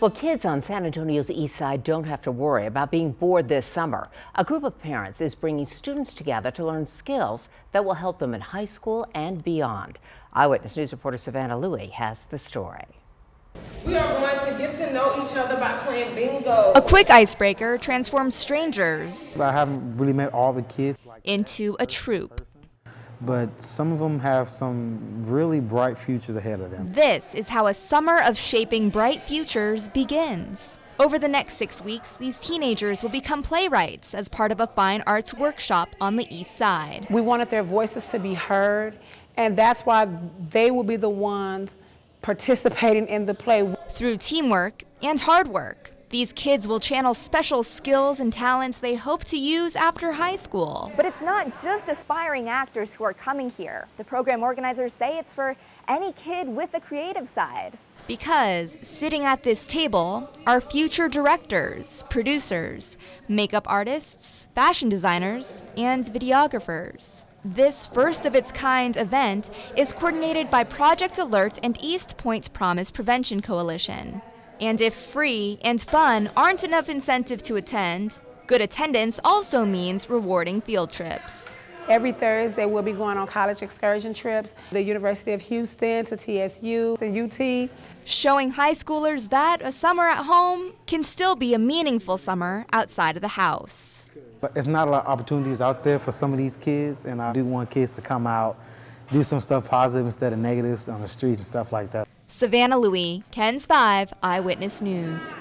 Well, kids on San Antonio's east side don't have to worry about being bored this summer. A group of parents is bringing students together to learn skills that will help them in high school and beyond. Eyewitness News reporter Savannah Louie has the story. We are going to get to know each other by playing bingo. A quick icebreaker transforms strangers I haven't really met all the kids into a troupe. But some of them have some really bright futures ahead of them. This is how a summer of shaping bright futures begins. Over the next 6 weeks, these teenagers will become playwrights as part of a fine arts workshop on the east side. We wanted their voices to be heard, and that's why they will be the ones participating in the play. Through teamwork and hard work, these kids will channel special skills and talents they hope to use after high school. But it's not just aspiring actors who are coming here. The program organizers say it's for any kid with a creative side. Because sitting at this table are future directors, producers, makeup artists, fashion designers, and videographers. This first-of-its-kind event is coordinated by Project Alert and East Point Promise Prevention Coalition. And if free and fun aren't enough incentive to attend, good attendance also means rewarding field trips. Every Thursday we'll be going on college excursion trips, the University of Houston, to TSU, the UT. Showing high schoolers that a summer at home can still be a meaningful summer outside of the house. But there's not a lot of opportunities out there for some of these kids, and I do want kids to come out, do some stuff positive instead of negatives on the streets and stuff like that. Savannah Louie, KENS 5 Eyewitness News.